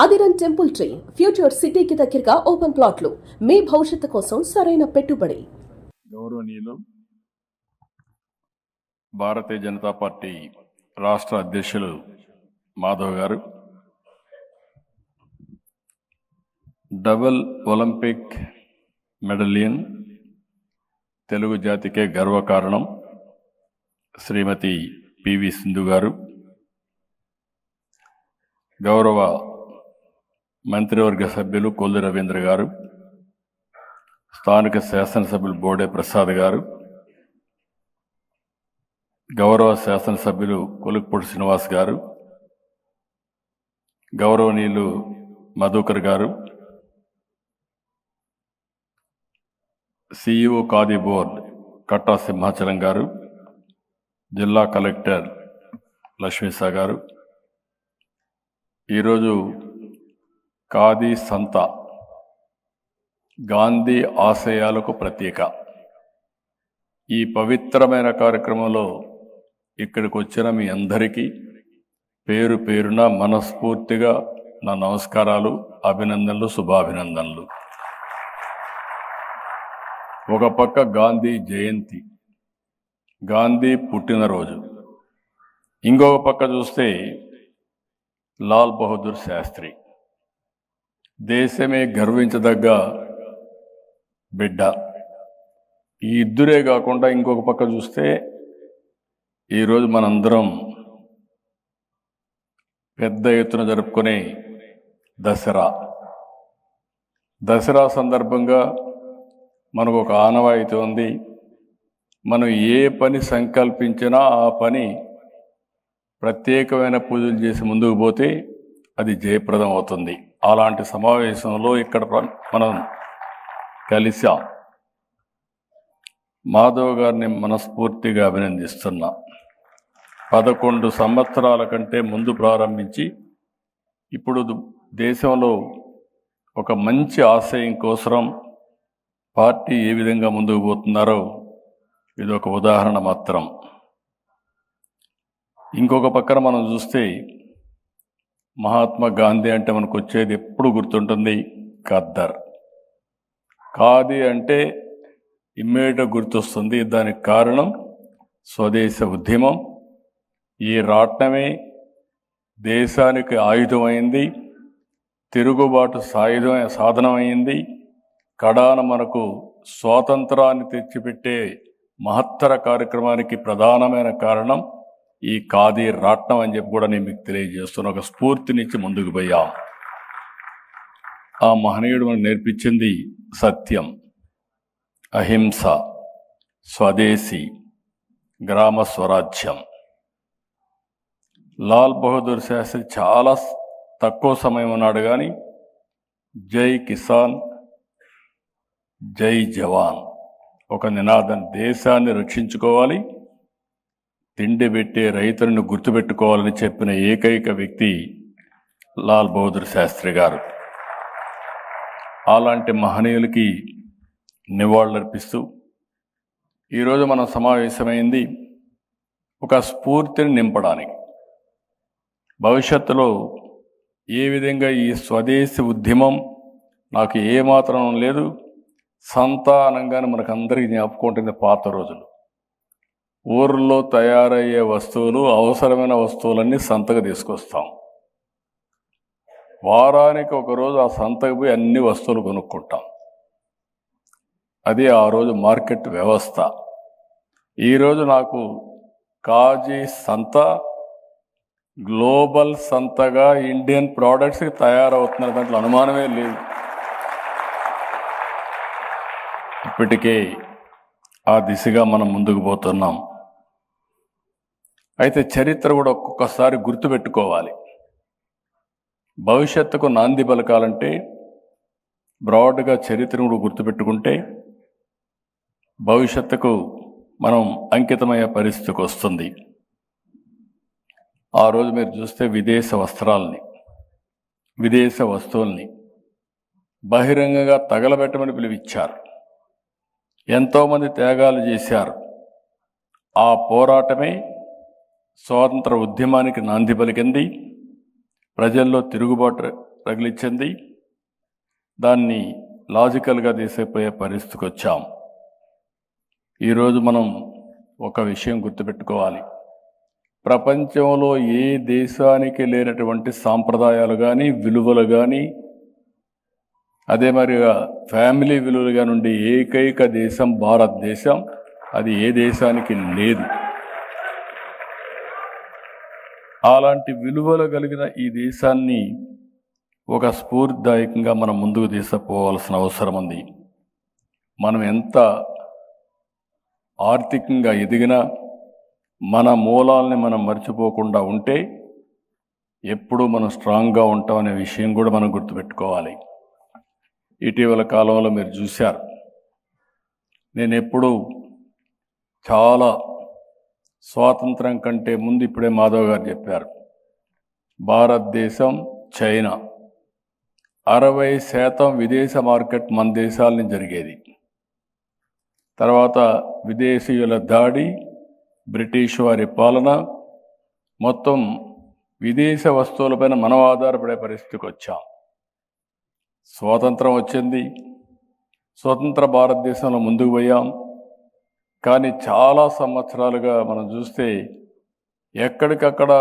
ఆదిరన్ temple tree future సిటీకి దగ్గరగా open ప్లాట్లు మీ భవిష్యత్తు కోసం సరైన పెట్టుబడి. గౌరవనీయులు భారతీయ జనతా పార్టీ రాష్ట్ర అధ్యక్షులు మాధవ్ గారు, డబుల్ ఒలింపిక్ మెడలియన్, తెలుగు జాతికే గర్వకారణం శ్రీమతి పివి సింధు గారు, గౌరవ మంత్రివర్గ సభ్యులు కొల్లు రవీంద్ర గారు, స్థానిక శాసనసభ్యులు బోడే ప్రసాద్ గారు, గౌరవ శాసనసభ్యులు కొలుకుపూడి శ్రీనివాస్ గారు, గౌరవనీయులు మధుకర్ గారు, సిఇఓ ఖాదీ బోర్డ్ కట్టా సింహాచలం గారు, జిల్లా కలెక్టర్ లక్ష్మీసా గారు, ఈరోజు ఖాదీ సంత గాంధీ ఆశయాలకు ప్రతీక. ఈ పవిత్రమైన కార్యక్రమంలో ఇక్కడికి వచ్చిన మీ అందరికీ పేరు పేరున మనస్ఫూర్తిగా నా నమస్కారాలు, అభినందనలు, శుభాభినందనలు. ఒక పక్క గాంధీ జయంతి, గాంధీ పుట్టినరోజు, ఇంకొక పక్క చూస్తే లాల్ బహదూర్ శాస్త్రి, దేశమే గర్వించదగ్గ బిడ్డ. ఈ ఇద్దరే కాకుండా ఇంకొక పక్క చూస్తే ఈరోజు మనందరం పెద్ద ఎత్తున జరుపుకునే దసరా సందర్భంగా మనకు ఒక ఆనవాయితీ ఉంది. మనం ఏ పని సంకల్పించినా ఆ పని ప్రత్యేకమైన పూజలు చేసి ముందుకు పోతే అది జయప్రదం అవుతుంది. అలాంటి సమావేశంలో ఇక్కడ మనం కలిసాం. మాధవ్ గారిని మనస్ఫూర్తిగా అభినందిస్తున్నా. 11 సంవత్సరాల కంటే ముందు ప్రారంభించి ఇప్పుడు దేశంలో ఒక మంచి ఆశయం కోసం పార్టీ ఏ విధంగా ముందుకు పోతున్నారో ఇది ఒక ఉదాహరణ మాత్రం. ఇంకొక పక్కన మనం చూస్తే మహాత్మా గాంధీ అంటే మనకు వచ్చేది ఎప్పుడు గుర్తుంటుంది ఖద్దర్. ఖాదీ అంటే ఇమ్మీడియట్గా గుర్తొస్తుంది. దానికి కారణం స్వదేశ ఉద్యమం. ఈ రాట్నమే దేశానికి ఆయుధమైంది, తిరుగుబాటు సాధనమైంది. కడాన మనకు స్వాతంత్రాన్ని తెచ్చిపెట్టే మహత్తర కార్యక్రమానికి ప్రధానమైన కారణం ఈ ఖాదీ రాట్నం అని చెప్పి కూడా నేను మీకు తెలియజేస్తున్న ఒక స్ఫూర్తినిచ్చి ముందుకు పోయాం. ఆ మహనీయుడు మనకు నేర్పించింది సత్యం, అహింస, స్వదేశీ, గ్రామ స్వరాజ్యం. లాల్ బహదూర్ శాస్త్రి చాలా తక్కువ సమయం ఉన్నాడు కానీ జై కిసాన్, జై జవాన్ ఒక నినాదం. దేశాన్ని రక్షించుకోవాలి, తిండి పెట్టే రైతులను గుర్తుపెట్టుకోవాలని చెప్పిన ఏకైక వ్యక్తి లాల్ బహదూర్ శాస్త్రి గారు. అలాంటి మహనీయులకి నివాళులర్పిస్తూ ఈరోజు మనం సమావేశమైంది ఒక స్ఫూర్తిని నింపడానికి. భవిష్యత్తులో ఏ విధంగా ఈ స్వదేశీ ఉద్యమం నాకు ఏమాత్రం లేదు, సంతానంగానే మనకు అందరికీ జ్ఞాపకం పాత రోజులు. ఊర్లో తయారయ్యే వస్తువులు, అవసరమైన వస్తువులన్నీ సంతకు తీసుకొస్తాం. వారానికి ఒకరోజు ఆ సంతకు పోయి అన్ని వస్తువులు కొనుక్కుంటాం. అది ఆ రోజు మార్కెట్ వ్యవస్థ. ఈరోజు నాకు ఖాదీ సంత గ్లోబల్ సంతగా ఇండియన్ ప్రోడక్ట్స్కి తయారవుతున్న దాంట్లో అనుమానమే లేదు. ఇప్పటికే ఆ దిశగా మనం ముందుకు పోతున్నాం. అయితే చరిత్ర కూడా ఒక్కొక్కసారి గుర్తుపెట్టుకోవాలి. భవిష్యత్తుకు నాంది పలకాలంటే బ్రాడ్గా చరిత్రను కూడా గుర్తుపెట్టుకుంటే భవిష్యత్తుకు మనం అంకితమయ్యే పరిస్థితికి వస్తుంది. ఆ రోజు మీరు చూస్తే విదేశ వస్తువుల్ని బహిరంగంగా తగలబెట్టమని పిలువిచ్చారు. ఎంతోమంది త్యాగాలు చేశారు. ఆ పోరాటమే స్వాతంత్ర ఉద్యమానికి నాంది పలికింది. ప్రజల్లో తిరుగుబాటు రగిలించింది. దాన్ని లాజికల్గా తీసిపోయే పరిస్థితికి వచ్చాం. ఈరోజు మనం ఒక విషయం గుర్తుపెట్టుకోవాలి. ప్రపంచంలో ఏ దేశానికి లేనటువంటి సాంప్రదాయాలు కానీ, విలువలు కానీ, అదే మరిగా ఫ్యామిలీ విలువలుగా నుండి ఏకైక దేశం భారతదేశం. అది ఏ దేశానికి లేదు. అలాంటి విలువలు కలిగిన ఈ దేశాన్ని ఒక స్ఫూర్తిదాయకంగా మనం ముందుకు తీసుకుపోవాల్సిన అవసరం ఉంది. మనం ఎంత ఆర్థికంగా ఎదిగినా మన మూలాల్ని మనం మర్చిపోకుండా ఉంటే ఎప్పుడూ మనం స్ట్రాంగ్గా ఉంటామనే విషయం కూడా మనం గుర్తుపెట్టుకోవాలి. ఇటీవల కాలంలో మీరు చూశారు, నేను ఎప్పుడూ చాలా స్వాతంత్రం కంటే ముందు ఇప్పుడే మాధవ్ గారు చెప్పారు, భారతదేశం, చైనా 60% విదేశ మార్కెట్ మన దేశాలని జరిగేది. తర్వాత విదేశీయుల దాడి, బ్రిటిష్ వారి పాలన, మొత్తం విదేశ వస్తువులపైన మనం ఆధారపడే పరిస్థితికి వచ్చాం. స్వాతంత్రం వచ్చింది, స్వతంత్ర భారతదేశంలో ముందుకు పోయాం. కానీ చాలా సంవత్సరాలుగా మనం చూస్తే ఎక్కడికక్కడ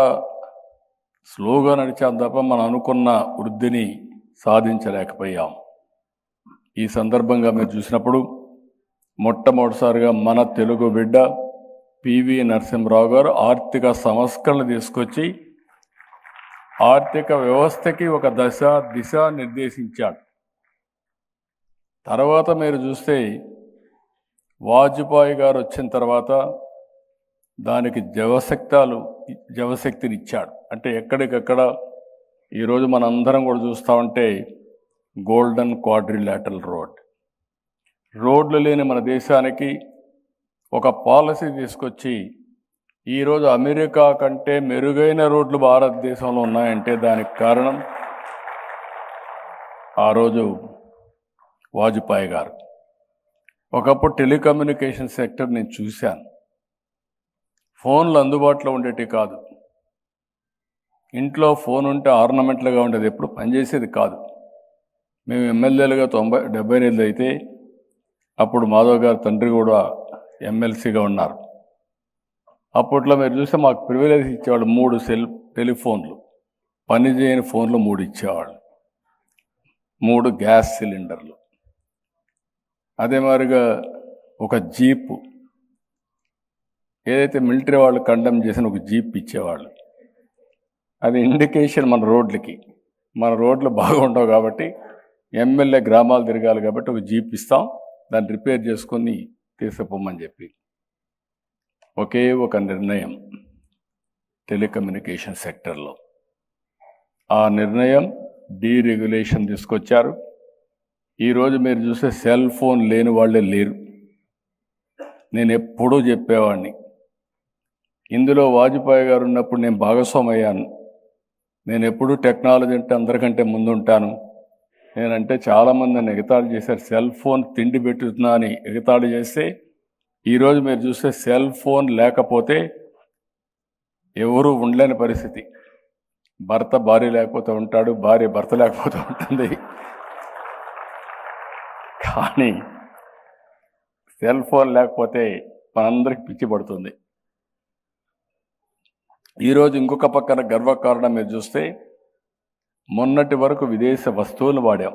స్లోగా నడిచాం తప్ప మనం అనుకున్న వృద్ధిని సాధించలేకపోయాం. ఈ సందర్భంగా మీరు చూసినప్పుడు మొట్టమొదటిసారిగా మన తెలుగు బిడ్డ పివి నరసింహరావు గారు ఆర్థిక సంస్కరణలు తీసుకొచ్చి ఆర్థిక వ్యవస్థకి ఒక దిశ నిర్దేశించాడు. తర్వాత మీరు చూస్తే వాజ్పేయి గారు వచ్చిన తర్వాత దానికి జవశక్తిని ఇచ్చాడు. అంటే ఎక్కడికక్కడ ఈరోజు మనందరం కూడా చూస్తూ ఉంటే గోల్డెన్ క్వాడ్రిలాటరల్ రోడ్లు లేని మన దేశానికి ఒక పాలసీ తీసుకొచ్చి ఈరోజు అమెరికా కంటే మెరుగైన రోడ్లు భారతదేశంలో ఉన్నాయంటే దానికి కారణం ఆ రోజు వాజ్పేయి గారు. ఒకప్పుడు టెలికమ్యూనికేషన్ సెక్టర్ నేను చూశాను. ఫోన్లు అందుబాటులో ఉండేవి కాదు. ఇంట్లో ఫోన్ ఉంటే ఆర్నమెంట్లుగా ఉండేది, ఎప్పుడు పనిచేసేది కాదు. మేము ఎమ్మెల్యేలుగా 70 అయితే అప్పుడు మాధవ్ గారి తండ్రి కూడా ఎమ్మెల్సీగా ఉన్నారు. అప్పట్లో మీరు చూస్తే మాకు ప్రివిలేజ్ ఇచ్చేవాళ్ళు. 3 టెలిఫోన్లు, పనిచేయని ఫోన్లు 3 ఇచ్చేవాళ్ళు, 3 గ్యాస్ సిలిండర్లు, అదే మాదిరిగా ఒక జీపు, ఏదైతే మిలిటరీ వాళ్ళు కండెమ్ చేసిన ఒక జీప్ ఇచ్చేవాళ్ళు. అది ఇండికేషన్ మన రోడ్లు బాగుండవు కాబట్టి ఎమ్మెల్యే గ్రామాలు తిరగాలి కాబట్టి ఒక జీప్ ఇస్తాం, దాన్ని రిపేర్ చేసుకొని తీసుకుపోమని చెప్పి ఒకే ఒక నిర్ణయం టెలికమ్యూనికేషన్ సెక్టర్లో. ఆ నిర్ణయం డీరెగ్యులేషన్ తీసుకొచ్చారు. ఈరోజు మీరు చూస్తే సెల్ ఫోన్ లేని వాళ్ళే లేరు. నేను ఎప్పుడూ చెప్పేవాడిని, ఇందులో వాజ్పేయి గారు ఉన్నప్పుడు నేను భాగస్వామి అయ్యాను. నేను ఎప్పుడూ టెక్నాలజీ అంటే అందరికంటే ముందుంటాను. నేనంటే చాలామంది నన్ను ఎగతాళి చేశారు, సెల్ ఫోన్ తిండి పెట్టుతున్నా అని ఎగతాళి చేస్తే ఈరోజు మీరు చూస్తే సెల్ ఫోన్ లేకపోతే ఎవరూ ఉండలేని పరిస్థితి. భర్త భార్య లేకపోతే ఉంటాడు, భార్య భర్త లేకపోతే ఉంటుంది. కానీ సెల్ ఫోన్ లేకపోతే మనందరికి పిచ్చి పడుతుంది. ఈరోజు ఇంకొక పక్కన గర్వకారణం మీరు చూస్తే మొన్నటి వరకు విదేశ వస్తువులు వాడాం.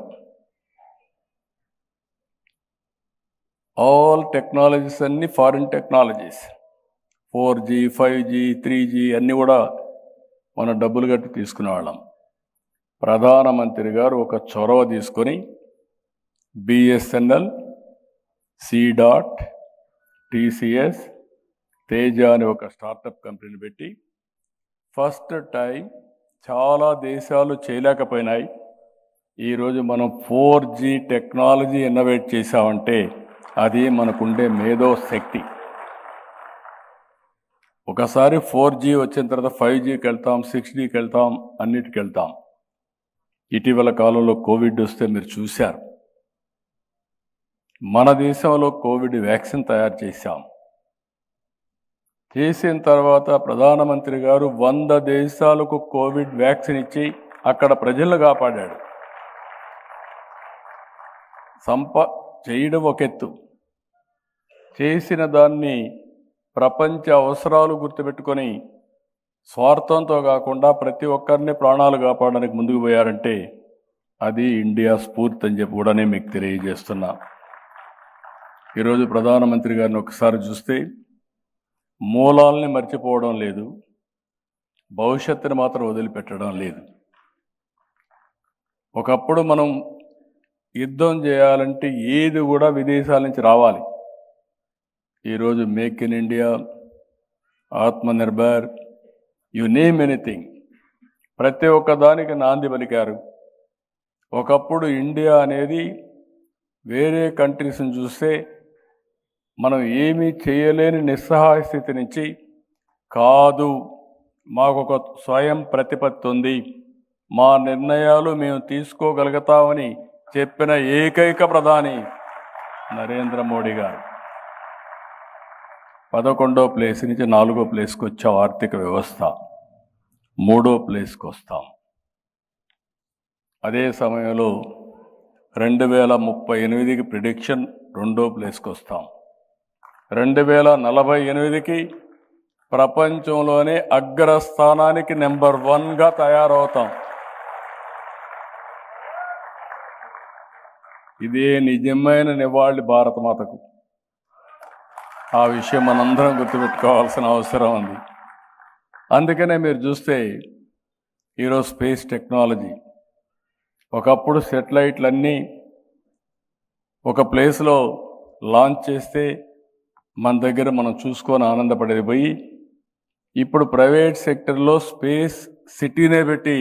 ఆల్ టెక్నాలజీస్ అన్నీ foreign technologies, 4G, 5G, 3G అన్నీ కూడా మనం డబ్బులు కట్టి తీసుకునేవాళ్ళం. ప్రధానమంత్రి గారు ఒక చొరవ తీసుకొని BSNL, C.Dot, TCS, తేజ అని ఒక స్టార్టప్ కంపెనీని పెట్టి ఫస్ట్ టైం చాలా దేశాలు చేయలేకపోయినాయి. ఈరోజు మనం 4G టెక్నాలజీ ఇన్నోవేట్ చేసామంటే అది మనకుండే మేధో శక్తి. ఒకసారి 4G వచ్చిన తర్వాత 5Gకి వెళ్తాం, 6Gకి వెళ్తాం, అన్నిటికి వెళ్తాం. ఇటీవల కాలంలో కోవిడ్ వస్తే మీరు చూశారు, మన దేశంలో కోవిడ్ వ్యాక్సిన్ తయారు చేశాం. చేసిన తర్వాత ప్రధానమంత్రి గారు 100 దేశాలకు కోవిడ్ వ్యాక్సిన్ ఇచ్చి అక్కడ ప్రజలను కాపాడాడు. చేయడం ఒక ఎత్తు, చేసిన దాన్ని ప్రపంచ అవసరాలు గుర్తుపెట్టుకొని స్వార్థంతో కాకుండా ప్రతి ఒక్కరిని ప్రాణాలు కాపాడడానికి ముందుకు పోయారంటే అది ఇండియా స్ఫూర్తి అని చెప్పి కూడా నేను మీకు తెలియజేస్తున్నా. ఈరోజు ప్రధానమంత్రి గారిని ఒకసారి చూస్తే మూలాల్ని మర్చిపోవడం లేదు, భవిష్యత్తుని మాత్రం వదిలిపెట్టడం లేదు. ఒకప్పుడు మనం యుద్ధం చేయాలంటే ఏది కూడా విదేశాల నుంచి రావాలి. ఈరోజు make in India, Atmanirbhar, you name anything, ప్రతి ఒక్క దానికి నాంది పలికారు. ఒకప్పుడు ఇండియా అనేది వేరే కంట్రీస్ని చూస్తే మనం ఏమీ చేయలేని నిస్సహాయ స్థితి నుంచి కాదు, మాకు ఒక స్వయం ప్రతిపత్తి ఉంది, మా నిర్ణయాలు మేము తీసుకోగలుగుతామని చెప్పిన ఏకైక ప్రధాని నరేంద్ర మోడీ గారు. 11వ ప్లేస్ నుంచి 4వ ప్లేస్కి వచ్చాం. ఆర్థిక వ్యవస్థ 3వ ప్లేస్కి వస్తాం. అదే సమయంలో 2038కి ప్రిడిక్షన్ 2వ ప్లేస్కి వస్తాం. 2048కి ప్రపంచంలోనే అగ్రస్థానానికి నెంబర్ 1గా తయారవుతాం. ఇదే నిజమైన నివాళి భారతమాతకు. ఆ విషయం మనందరం గుర్తుపెట్టుకోవాల్సిన అవసరం ఉంది. అందుకనే మీరు చూస్తే ఈరోజు స్పేస్ టెక్నాలజీ, ఒకప్పుడు సెటిలైట్లన్నీ ఒక ప్లేస్లో లాంచ్ చేస్తే మన దగ్గర మనం చూసుకొని ఆనందపడేది పోయి, ఇప్పుడు ప్రైవేట్ సెక్టర్లో స్పేస్ సిటీనే పెట్టి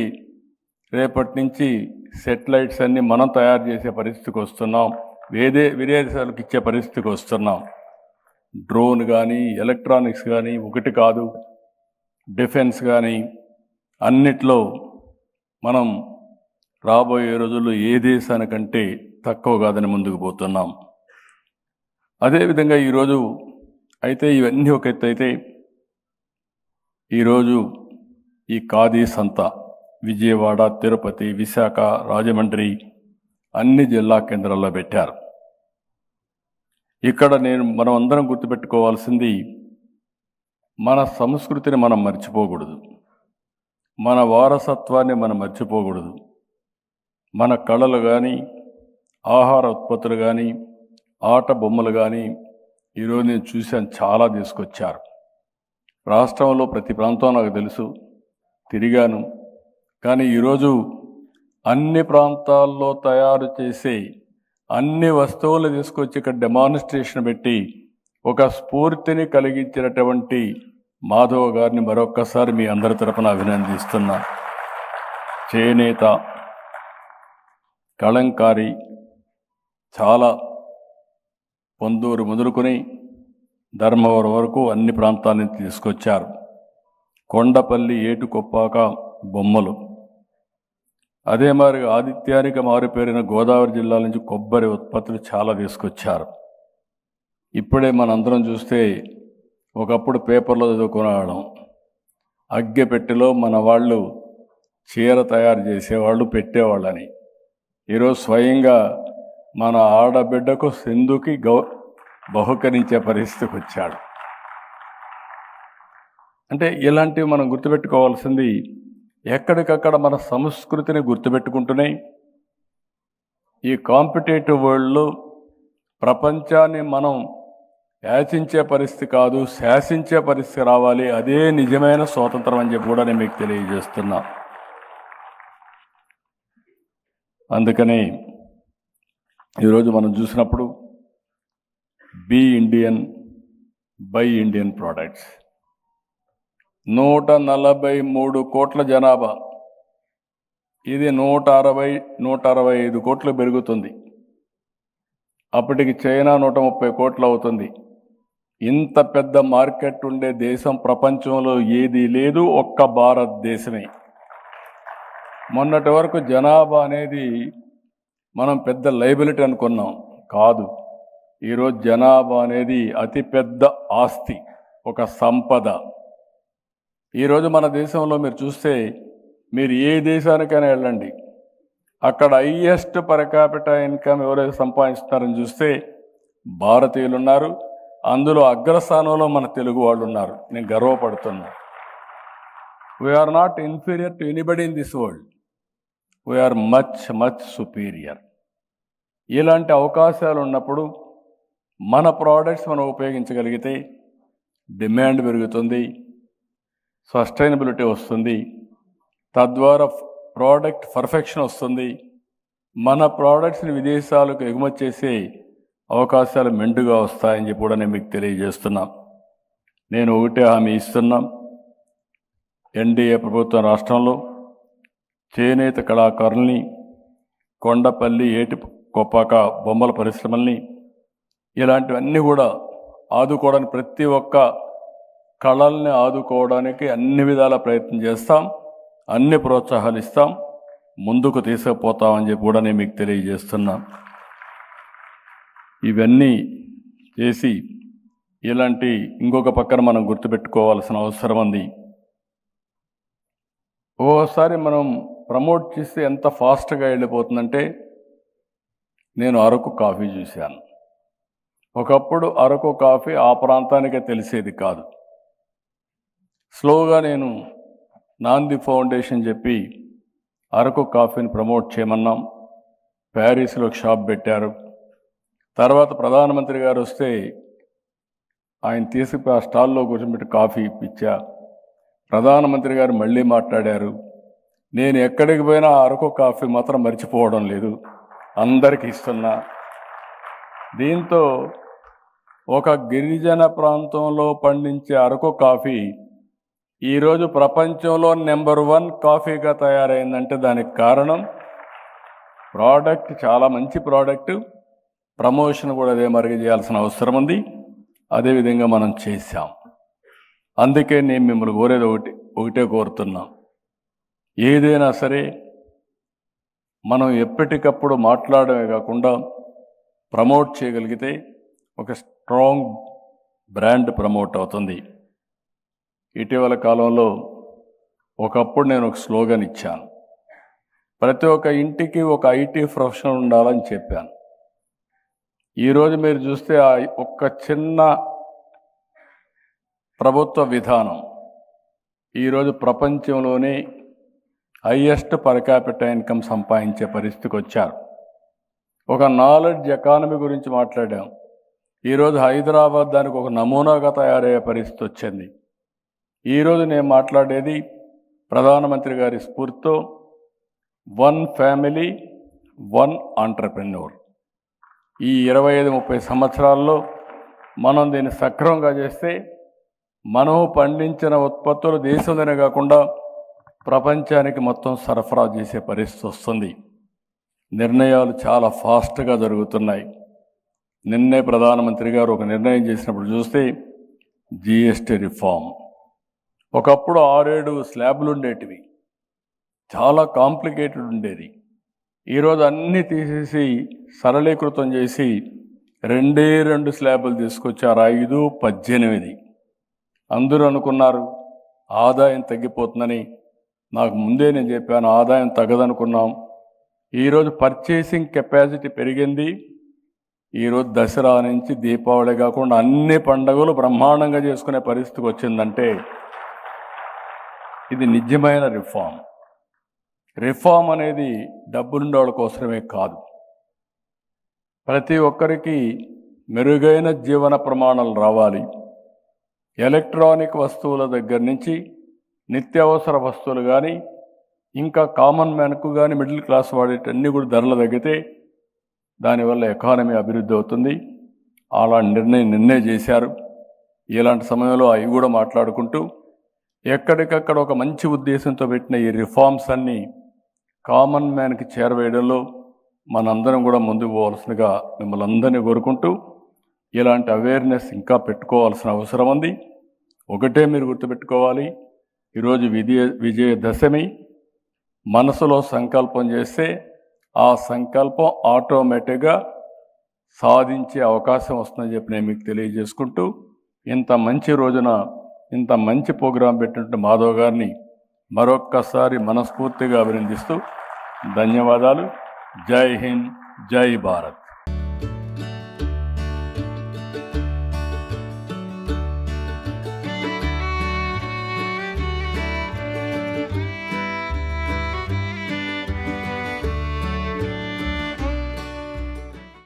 రేపటి నుంచి సెటిలైట్స్ అన్నీ మనం తయారు చేసే పరిస్థితికి వస్తున్నాం, విదేశాలకు ఇచ్చే పరిస్థితికి వస్తున్నాం. డ్రోన్ కానీ, ఎలక్ట్రానిక్స్ కానీ, ఒకటి కాదు, డిఫెన్స్ కానీ అన్నిట్లో మనం రాబోయే రోజుల్లో ఏ దేశానికంటే తక్కువ కాదని ముందుకు పోతున్నాం. అదేవిధంగా ఈరోజు అయితే ఇవన్నీ ఒక ఎత్తు అయితే, ఈరోజు ఈ ఖాదీ సంత విజయవాడ, తిరుపతి, విశాఖ, రాజమండ్రి అన్ని జిల్లా కేంద్రాల్లో పెట్టారు. ఇక్కడ మనం అందరం గుర్తుపెట్టుకోవాల్సింది, మన సంస్కృతిని మనం మర్చిపోకూడదు, మన వారసత్వాన్ని మనం మర్చిపోకూడదు. మన కళలు కానీ, ఆహార ఉత్పత్తులు కానీ, ఆట బొమ్మలు కానీ ఈరోజు నేను చూశాను, చాలా తీసుకొచ్చారు. రాష్ట్రంలో ప్రతి ప్రాంతం నాకు తెలుసు, తిరిగాను. కానీ ఈరోజు అన్ని ప్రాంతాల్లో తయారు చేసే అన్ని వస్తువులు తీసుకొచ్చి ఇక్కడ డెమాన్స్ట్రేషన్ పెట్టి ఒక స్ఫూర్తిని కలిగించినటువంటి మాధవ్ గారిని మరొక్కసారి మీ అందరి తరపున అభినందిస్తున్నా. చేనేత, కళంకారి చాలా పొందూరు మొదలుకొని ధర్మవరం వరకు అన్ని ప్రాంతాల నుంచి తీసుకొచ్చారు. కొండపల్లి, ఏటుకొప్పాక బొమ్మలు, అదే మరి ఆదిత్యానికి మారిపోయిన గోదావరి జిల్లా నుంచి కొబ్బరి ఉత్పత్తులు చాలా తీసుకొచ్చారు. ఇప్పుడే మనందరం చూస్తే ఒకప్పుడు పేపర్లో చదువుకునేవాళ్ళం, అగ్గెపెట్టెలో మన వాళ్ళు చీర తయారు చేసేవాళ్ళు పెట్టేవాళ్ళని. ఈరోజు స్వయంగా మన ఆడబిడ్డకు సింధుకి బహుకరించే పరిస్థితికి వచ్చాడు. అంటే ఇలాంటివి మనం గుర్తుపెట్టుకోవాల్సింది, ఎక్కడికక్కడ మన సంస్కృతిని గుర్తుపెట్టుకుంటున్నాయి. ఈ కాంపిటేటివ్ వరల్డ్లో ప్రపంచాన్ని మనం యాచించే పరిస్థితి కాదు, శాసించే పరిస్థితి రావాలి. అదే నిజమైన స్వాతంత్రం అని చెప్పి కూడా నేను మీకు తెలియజేస్తున్నా. అందుకనే ఈరోజు మనం చూసినప్పుడు be Indian, buy Indian products, 143 కోట్ల జనాభా, ఇది 165 కోట్లు పెరుగుతుంది. అప్పటికి చైనా 130 కోట్లు అవుతుంది. ఇంత పెద్ద మార్కెట్ ఉండే దేశం ప్రపంచంలో ఏదీ లేదు, ఒక్క భారతదేశమే. మొన్నటి వరకు జనాభా అనేది మనం పెద్ద లైబిలిటీ అనుకున్నాం, కాదు. ఈరోజు జనాభా అనేది అతిపెద్ద ఆస్తి, ఒక సంపద. ఈరోజు మన దేశంలో మీరు చూస్తే మీరు ఏ దేశానికైనా వెళ్ళండి, అక్కడ హైయెస్ట్ పర్ క్యాపిటల్ ఇన్కమ్ ఎవరైతే సంపాదిస్తున్నారని చూస్తే భారతీయులు ఉన్నారు. అందులో అగ్రస్థానంలో మన తెలుగు వాళ్ళు ఉన్నారు. నేను గర్వపడుతున్నా. We are not inferior to anybody in this world. We are much much superior. ఇలాంటి అవకాశాలు ఉన్నప్పుడు మన ప్రోడక్ట్స్ మనం ఉపయోగించగలిగితే డిమాండ్ పెరుగుతుంది, సస్టైనబిలిటీ వస్తుంది, తద్వారా ప్రోడక్ట్ పర్ఫెక్షన్ వస్తుంది. మన ప్రోడక్ట్స్ని విదేశాలకు ఎగుమతి చేసే అవకాశాలు మెండుగా వస్తాయని చెప్పి కూడా నేను మీకు తెలియజేస్తున్నా. నేను ఒకటే హామీ ఇస్తున్నాం. ఎన్డీఏ ప్రభుత్వం రాష్ట్రంలో చేనేత కళాకారుల్ని, కొండపల్లి, ఏటి కొప్పాక బొమ్మల పరిశ్రమల్ని, ఇలాంటివన్నీ కూడా ఆదుకోవడానికి, ప్రతి ఒక్క కళల్ని ఆదుకోవడానికి అన్ని విధాల ప్రయత్నం చేస్తాం, అన్ని ప్రోత్సాహాలు ఇస్తాం, ముందుకు తీసుకుపోతామని చెప్పి కూడా నేను మీకు తెలియజేస్తున్నా. ఇవన్నీ చేసి ఇలాంటి ఇంకొక పక్కన మనం గుర్తుపెట్టుకోవాల్సిన అవసరం ఉంది. ఓసారి మనం ప్రమోట్ చేస్తే ఎంత ఫాస్ట్గా వెళ్ళిపోతుందంటే, నేను అరకు కాఫీ చూశాను. ఒకప్పుడు అరకు కాఫీ ఆ ప్రాంతానికే తెలిసేది కాదు. స్లోగా నేను నాంది ఫౌండేషన్ చెప్పి అరకు కాఫీని ప్రమోట్ చేయమన్నాం. ప్యారిస్లో షాప్ పెట్టారు. తర్వాత ప్రధానమంత్రి గారు వస్తే ఆయన తీసుకుపోయి ఆ స్టాల్లో కూర్చోబెట్టి కాఫీ ఇప్పించా. ప్రధానమంత్రి గారు మళ్ళీ మాట్లాడారు. నేను ఎక్కడికి పోయినా అరకు కాఫీ మాత్రం మర్చిపోవడం లేదు, అందరికీ ఇస్తున్నా. దీంతో ఒక గిరిజన ప్రాంతంలో పండించే అరకు కాఫీ ఈరోజు ప్రపంచంలో నెంబర్ 1 కాఫీగా తయారైందంటే దానికి కారణం ప్రోడక్ట్, చాలా మంచి ప్రోడక్ట్. ప్రమోషన్ కూడా అదే మరిగి చేయాల్సిన అవసరం ఉంది. అదేవిధంగా మనం చేశాం. అందుకే నేను మిమ్మల్ని కోరేది ఒకటే కోరుతున్నాం. ఏదైనా సరే మనం ఎప్పటికప్పుడు మాట్లాడమే కాకుండా ప్రమోట్ చేయగలిగితే ఒక స్ట్రాంగ్ బ్రాండ్ ప్రమోట్ అవుతుంది. ఇటీవల కాలంలో ఒకప్పుడు నేను ఒక స్లోగన్ ఇచ్చాను. ప్రతి ఒక్క ఇంటికి ఒక ఐటీ ప్రొఫెషనల్ ఉండాలని చెప్పాను. ఈరోజు మీరు చూస్తే ఆ ఒక్క చిన్న ప్రభుత్వ విధానం ఈరోజు ప్రపంచంలోనే హైయెస్ట్ పర్ క్యాపిటల్ ఇన్కమ్ సంపాదించే పరిస్థితికి వచ్చారు. ఒక నాలెడ్జ్ ఎకానమీ గురించి మాట్లాడాం. ఈరోజు హైదరాబాద్ దానికి ఒక నమూనాగా తయారయ్యే పరిస్థితి వచ్చింది. ఈరోజు నేను మాట్లాడేది ప్రధానమంత్రి గారి స్ఫూర్తితో 1 ఫ్యామిలీ 1 ఎంటర్‌ప్రెన్యూర్. ఈ 25-30 సంవత్సరాల్లో మనం దీన్ని సక్రమంగా చేస్తే మనం పండించిన ఉత్పత్తులు దేశంలోనే కాకుండా ప్రపంచానికి మొత్తం సరఫరా చేసే పరిస్థితి వస్తుంది. నిర్ణయాలు చాలా ఫాస్ట్గా జరుగుతున్నాయి. నిన్నే ప్రధానమంత్రి గారు ఒక నిర్ణయం చేసినప్పుడు చూస్తే జిఎస్టీ రిఫార్మ్. ఒకప్పుడు 6-7 స్లాబ్లు ఉండేటివి, చాలా కాంప్లికేటెడ్ ఉండేది. ఈరోజు అన్నీ తీసేసి సరళీకృతం చేసి 2 స్లాబులు తీసుకొచ్చారు. 5, 18. అందరూ అనుకున్నారు ఆదాయం తగ్గిపోతుందని. నాకు ముందే నేను చెప్పాను, ఆదాయం తగ్గదనుకున్నాం. ఈరోజు పర్చేసింగ్ కెపాసిటీ పెరిగింది. ఈరోజు దసరా నుంచి దీపావళి కాకుండా అన్ని పండుగలు బ్రహ్మాండంగా చేసుకునే పరిస్థితికి వచ్చిందంటే ఇది నిజమైన రిఫార్మ్. రిఫార్మ్ అనేది డబ్బులుండే వాళ్ళ కోసమే కాదు, ప్రతి ఒక్కరికి మెరుగైన జీవన ప్రమాణాలు రావాలి. ఎలక్ట్రానిక్ వస్తువుల దగ్గర నుంచి నిత్యావసర వస్తువులు కానీ, ఇంకా కామన్ మ్యాన్కు కానీ, మిడిల్ క్లాస్ వాడేటన్నీ కూడా ధరలు తగ్గితే దానివల్ల ఎకానమీ అభివృద్ధి అవుతుంది. అలాంటి నిర్ణయం నిన్నే చేశారు. ఇలాంటి సమయంలో అవి కూడా మాట్లాడుకుంటూ ఎక్కడికక్కడ ఒక మంచి ఉద్దేశంతో పెట్టిన ఈ రిఫార్మ్స్ అన్నీ కామన్ మ్యాన్కి చేరవేయడంలో మనందరం కూడా ముందుకు పోవాల్సిందిగా మిమ్మల్ని అందరినీ కోరుకుంటూ, ఇలాంటి అవేర్నెస్ ఇంకా పెట్టుకోవాల్సిన అవసరం ఉంది. ఒకటే మీరు గుర్తుపెట్టుకోవాలి, ఈరోజు విజయదశమి. మనసులో సంకల్పం చేస్తే ఆ సంకల్పం ఆటోమేటిక్గా సాధించే అవకాశం వస్తుందని చెప్పి నేను మీకు తెలియజేసుకుంటూ, ఇంత మంచి రోజున ఇంత మంచి ప్రోగ్రాం పెట్టినట్టు మాధవ్ గారిని మరొక్కసారి మనస్ఫూర్తిగా అభినందిస్తూ ధన్యవాదాలు. జై హింద్, జై భారత్.